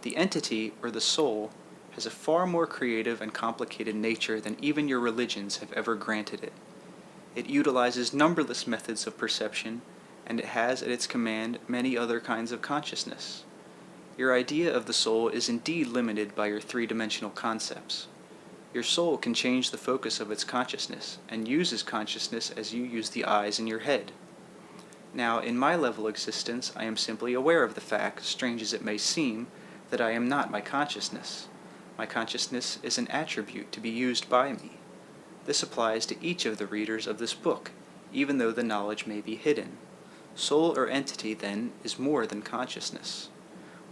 The entity, or the soul, has a far more creative and complicated nature than even your religions have ever granted it. It utilizes numberless methods of perception, and it has at its command many other kinds of consciousness. Your idea of the soul is indeed limited by your three-dimensional concepts. Your soul can change the focus of its consciousness, and uses consciousness as you use the eyes in your head. Now, in my level existence, I am simply aware of the fact, strange as it may seem, that I am not my consciousness. My consciousness is an attribute to be used by me. This applies to each of the readers of this book, even though the knowledge may be hidden. Soul or entity, then, is more than consciousness.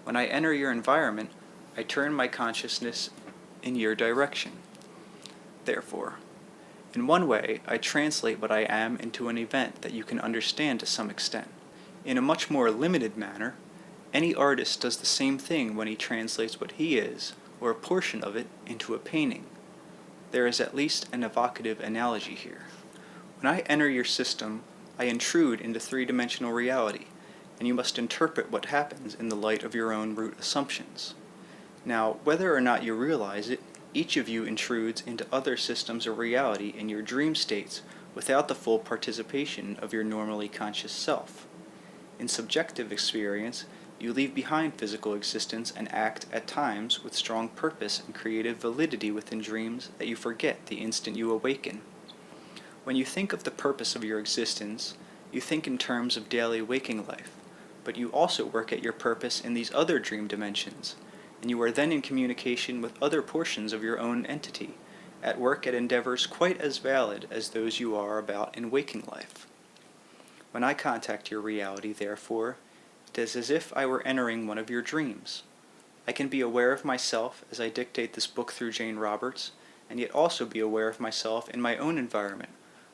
When I enter your environment, I turn my consciousness in your direction. Therefore, in one way, I translate what I am into an event that you can understand to some extent. In a much more limited manner, any artist does the same thing when he translates what he is, or a portion of it, into a painting. There is at least an evocative analogy here. When I enter your system, I intrude into three-dimensional reality, and you must interpret what happens in the light of your own root assumptions. Now, whether or not you realize it, each of you intrudes into other systems of reality in your dream states without the full participation of your normally conscious self. In subjective experience, you leave behind physical existence and act at times with strong purpose and creative validity within dreams that you forget the instant you awaken. When you think of the purpose of your existence, you think in terms of daily waking life, but you also work at your purpose in these other dream dimensions, and you are then in communication with other portions of your own entity, at work at endeavors quite as valid as those you are about in waking life. When I contact your reality, therefore, it is as if I were entering one of your dreams. I can be aware of myself as I dictate this book through Jane Roberts, and yet also be aware of myself in my own environment,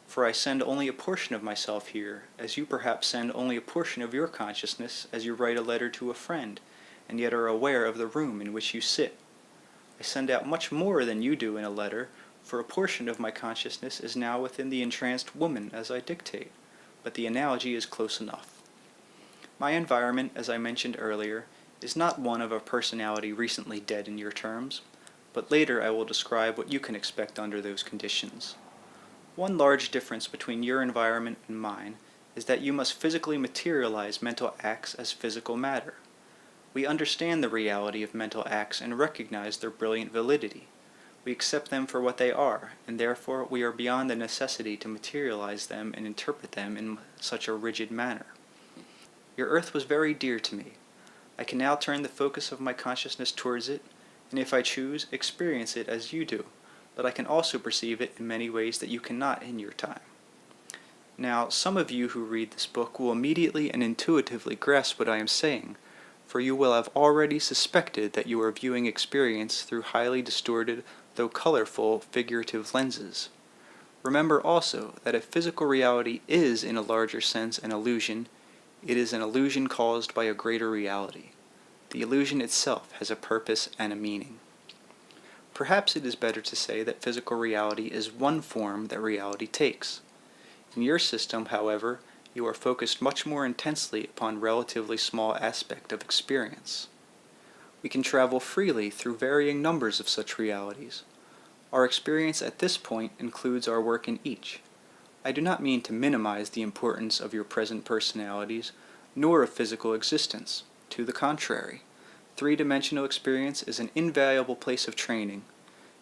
for I send only a portion of myself here, as you perhaps send only a portion of your consciousness as you write a letter to a friend, and yet are aware of the room in which you sit. I send out much more than you do in a letter, for a portion of my consciousness is now within the entranced woman as I dictate, but the analogy is close enough. My environment, as I mentioned earlier, is not one of a personality recently dead in your terms, but later I will describe what you can expect under those conditions. One large difference between your environment and mine is that you must physically materialize mental acts as physical matter. We understand the reality of mental acts and recognize their brilliant validity. We accept them for what they are, and therefore we are beyond the necessity to materialize them and interpret them in such a rigid manner. Your earth was very dear to me. I can now turn the focus of my consciousness towards it, and if I choose, experience it as you do, but I can also perceive it in many ways that you cannot in your time. Now, some of you who read this book will immediately and intuitively grasp what I am saying, for you will have already suspected that you are viewing experience through highly distorted, though colorful, figurative lenses. Remember also that if physical reality is in a larger sense an illusion, it is an illusion caused by a greater reality. The illusion itself has a purpose and a meaning. Perhaps it is better to say that physical reality is one form that reality takes. In your system, however, you are focused much more intensely upon relatively small aspect of experience. We can travel freely through varying numbers of such realities. Our experience at this point includes our work in each. I do not mean to minimize the importance of your present personalities, nor of physical existence. To the contrary, three-dimensional experience is an invaluable place of training.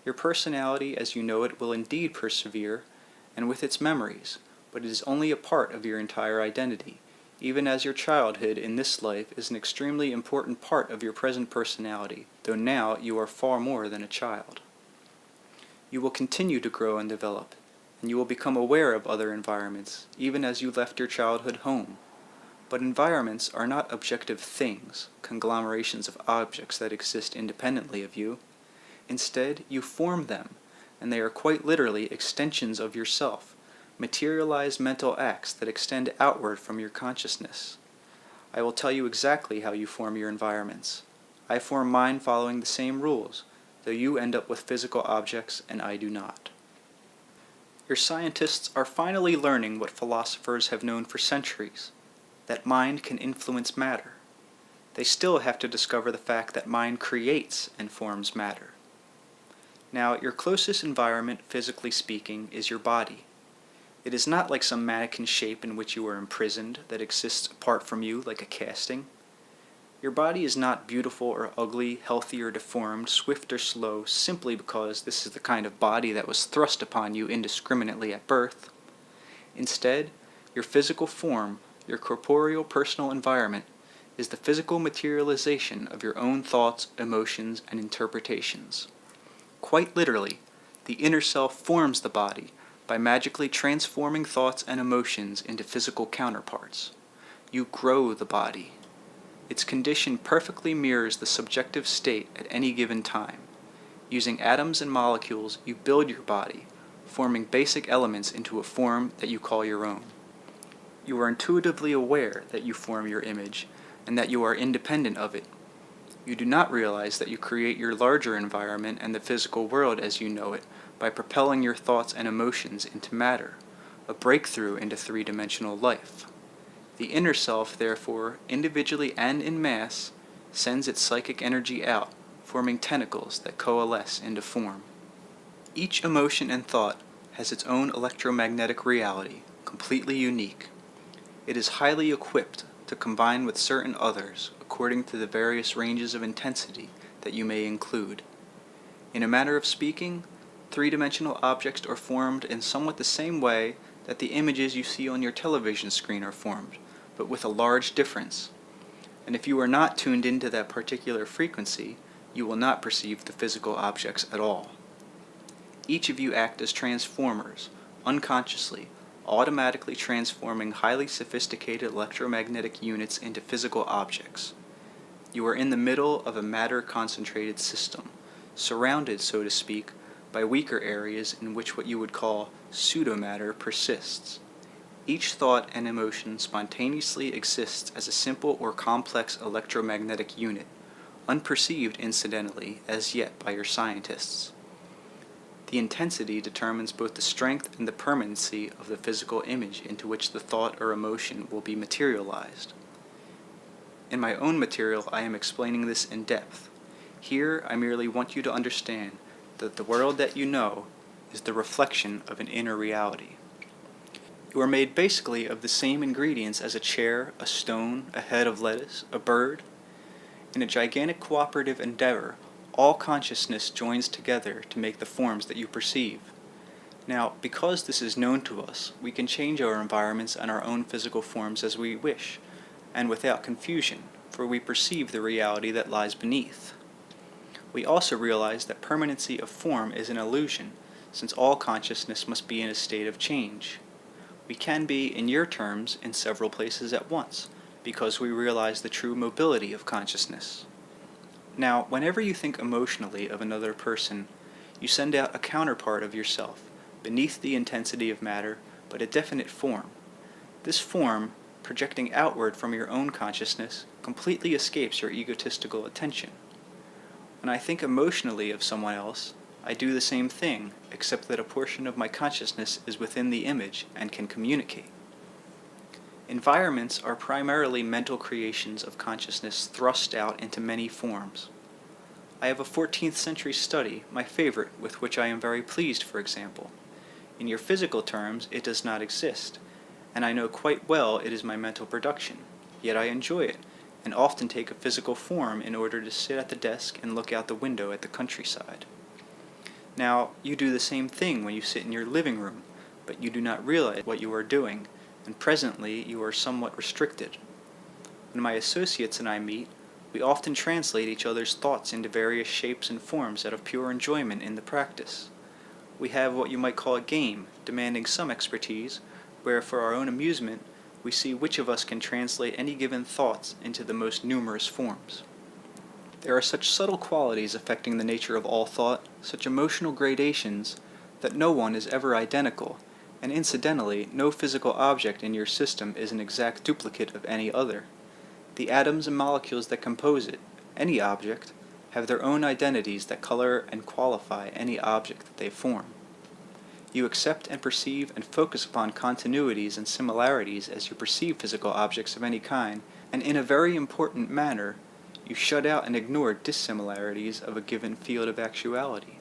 Your personality as you know it will indeed persevere, and with its memories, but it is only a part of your entire identity, even as your childhood in this life is an extremely important part of your present personality, though now you are far more than a child. You will continue to grow and develop, and you will become aware of other environments, even as you left your childhood home. But environments are not objective things, conglomerations of objects that exist independently of you. Instead, you form them, and they are quite literally extensions of yourself, materialized mental acts that extend outward from your consciousness. I will tell you exactly how you form your environments. I form mine following the same rules, though you end up with physical objects and I do not. Your scientists are finally learning what philosophers have known for centuries, that mind can influence matter. they still have to discover the fact that mind creates and forms matter. Now, your closest environment, physically speaking, is your body. It is not like some mannequin shape in which you are imprisoned that exists apart from you like a casting. Your body is not beautiful or ugly, healthy or deformed, swift or slow, simply because this is the kind of body that was thrust upon you indiscriminately at birth. Instead, your physical form, your corporeal personal environment, is the physical materialization of your own thoughts, emotions, and interpretations. Quite literally, the inner self forms the body by magically transforming thoughts and emotions into physical counterparts. You grow the body. Its condition perfectly mirrors the subjective state at any given time. Using atoms and molecules, you build your body, forming basic elements into a form that you call your own. You are intuitively aware that you form your image and that you are independent of it. You do not realize that you create your larger environment and the physical world as you know it by propelling your thoughts and emotions into matter, a breakthrough into three-dimensional life. The inner self, therefore, individually and in mass, sends its psychic energy out, forming tentacles that coalesce into form. Each emotion and thought has its own electromagnetic reality, completely unique. It is highly equipped to combine with certain others according to the various ranges of intensity that you may include. In a manner of speaking, three-dimensional objects are formed in somewhat the same way that the images you see on your television screen are formed, but with a large difference. And if you are not tuned into that particular frequency, you will not perceive the physical objects at all. Each of you act as transformers, unconsciously, automatically transforming highly sophisticated electromagnetic units into physical objects. You are in the middle of a matter-concentrated system, surrounded, so to speak, by weaker areas in which what you would call pseudomatter persists. Each thought and emotion spontaneously exists as a simple or complex electromagnetic unit, unperceived incidentally as yet by your scientists. The intensity determines both the strength and the permanency of the physical image into which the thought or emotion will be materialized. In my own material, I am explaining this in depth. Here, I merely want you to understand that the world that you know is the reflection of an inner reality. You are made basically of the same ingredients as a chair, a stone, a head of lettuce, a bird. In a gigantic cooperative endeavor, all consciousness joins together to make the forms that you perceive. Now, because this is known to us, we can change our environments and our own physical forms as we wish, and without confusion, for we perceive the reality that lies beneath. We also realize that permanency of form is an illusion, since all consciousness must be in a state of change. We can be, in your terms, in several places at once, because we realize the true mobility of consciousness. Now, whenever you think emotionally of another person, you send out a counterpart of yourself, beneath the intensity of matter, but a definite form. This form, projecting outward from your own consciousness, completely escapes your egotistical attention. When I think emotionally of someone else, I do the same thing, except that a portion of my consciousness is within the image and can communicate. Environments are primarily mental creations of consciousness thrust out into many forms. I have a 14th century study, my favorite, with which I am very pleased, for example. In your physical terms, it does not exist, and I know quite well it is my mental production, yet I enjoy it, and often take a physical form in order to sit at the desk and look out the window at the countryside. Now, you do the same thing when you sit in your living room, but you do not realize what you are doing, and presently you are somewhat restricted. When my associates and I meet, we often translate each other's thoughts into various shapes and forms out of pure enjoyment in the practice. We have what you might call a game, demanding some expertise, where for our own amusement, we see which of us can translate any given thoughts into the most numerous forms. There are such subtle qualities affecting the nature of all thought, such emotional gradations, that no one is ever identical, and incidentally, no physical object in your system is an exact duplicate of any other. The atoms and molecules that compose it, any object, have their own identities that color and qualify any object that they form. You accept and perceive and focus upon continuities and similarities as you perceive physical objects of any kind, and in a very important manner, You shut out and ignore dissimilarities of a given field of actuality.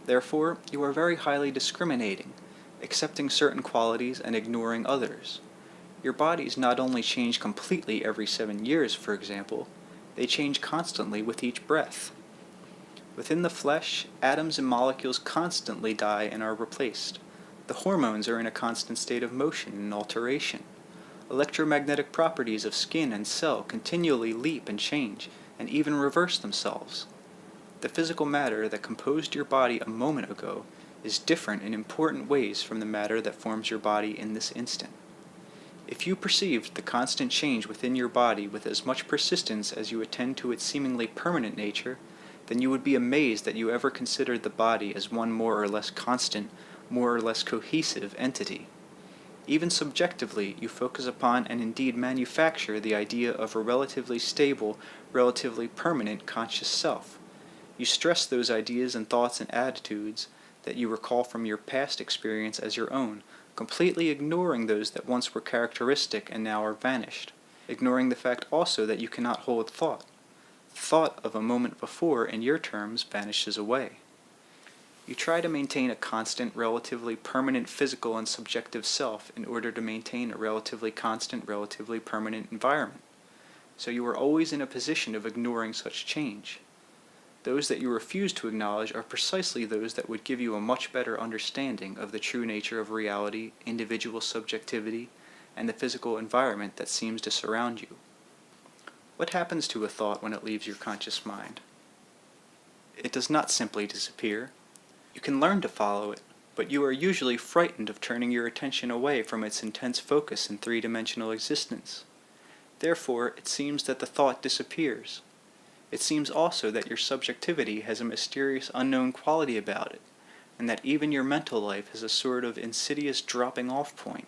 Therefore, you are very highly discriminating, accepting certain qualities and ignoring others. Your bodies not only change completely every 7 years, for example, they change constantly with each breath. Within the flesh, atoms and molecules constantly die and are replaced. The hormones are in a constant state of motion and alteration. Electromagnetic properties of skin and cell continually leap and change, and even reverse themselves. The physical matter that composed your body a moment ago is different in important ways from the matter that forms your body in this instant. If you perceived the constant change within your body with as much persistence as you attend to its seemingly permanent nature, then you would be amazed that you ever considered the body as one more or less constant, more or less cohesive entity. Even subjectively, you focus upon and indeed manufacture the idea of a relatively stable, relatively permanent conscious self. You stress those ideas and thoughts and attitudes that you recall from your past experience as your own, completely ignoring those that once were characteristic and now are vanished, ignoring the fact also that you cannot hold thought. Thought of a moment before, in your terms, vanishes away. You try to maintain a constant, relatively permanent physical and subjective self in order to maintain a relatively constant, relatively permanent environment. So you are always in a position of ignoring such change. Those that you refuse to acknowledge are precisely those that would give you a much better understanding of the true nature of reality, individual subjectivity, and the physical environment that seems to surround you. What happens to a thought when it leaves your conscious mind? It does not simply disappear. You can learn to follow it, but you are usually frightened of turning your attention away from its intense focus in three-dimensional existence. Therefore, it seems that the thought disappears. It seems also that your subjectivity has a mysterious unknown quality about it, and that even your mental life has a sort of insidious dropping-off point,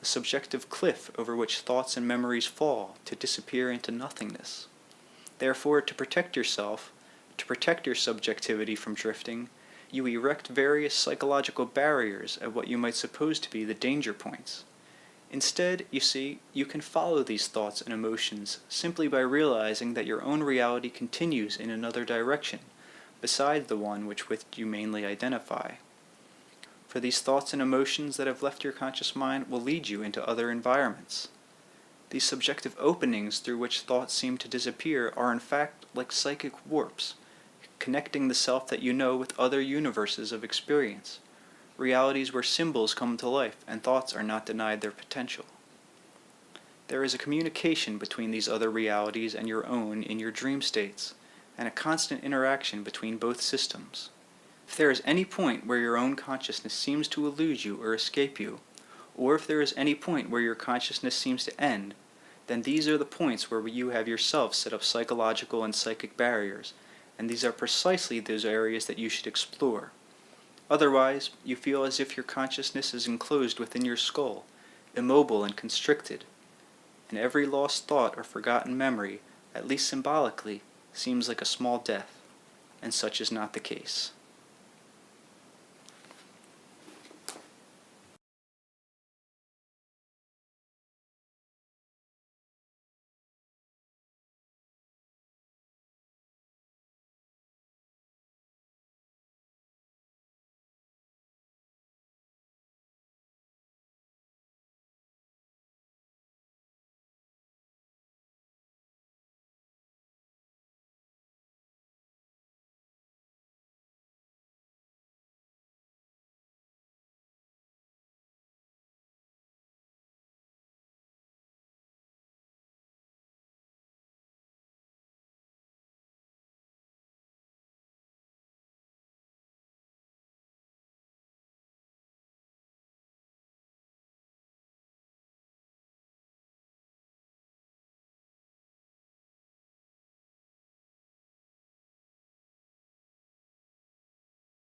a subjective cliff over which thoughts and memories fall to disappear into nothingness. Therefore, to protect yourself, to protect your subjectivity from drifting, you erect various psychological barriers at what you might suppose to be the danger points. Instead, you see, you can follow these thoughts and emotions simply by realizing that your own reality continues in another direction, besides the one with which you mainly identify. For these thoughts and emotions that have left your conscious mind will lead you into other environments. These subjective openings through which thoughts seem to disappear are in fact like psychic warps, connecting the self that you know with other universes of experience, realities where symbols come to life and thoughts are not denied their potential. There is a communication between these other realities and your own in your dream states, and a constant interaction between both systems. If there is any point where your own consciousness seems to elude you or escape you, or if there is any point where your consciousness seems to end, then these are the points where you have yourself set up psychological and psychic barriers, and these are precisely those areas that you should explore. Otherwise, you feel as if your consciousness is enclosed within your skull, immobile and constricted, and every lost thought or forgotten memory, at least symbolically, seems like a small death, and such is not the case.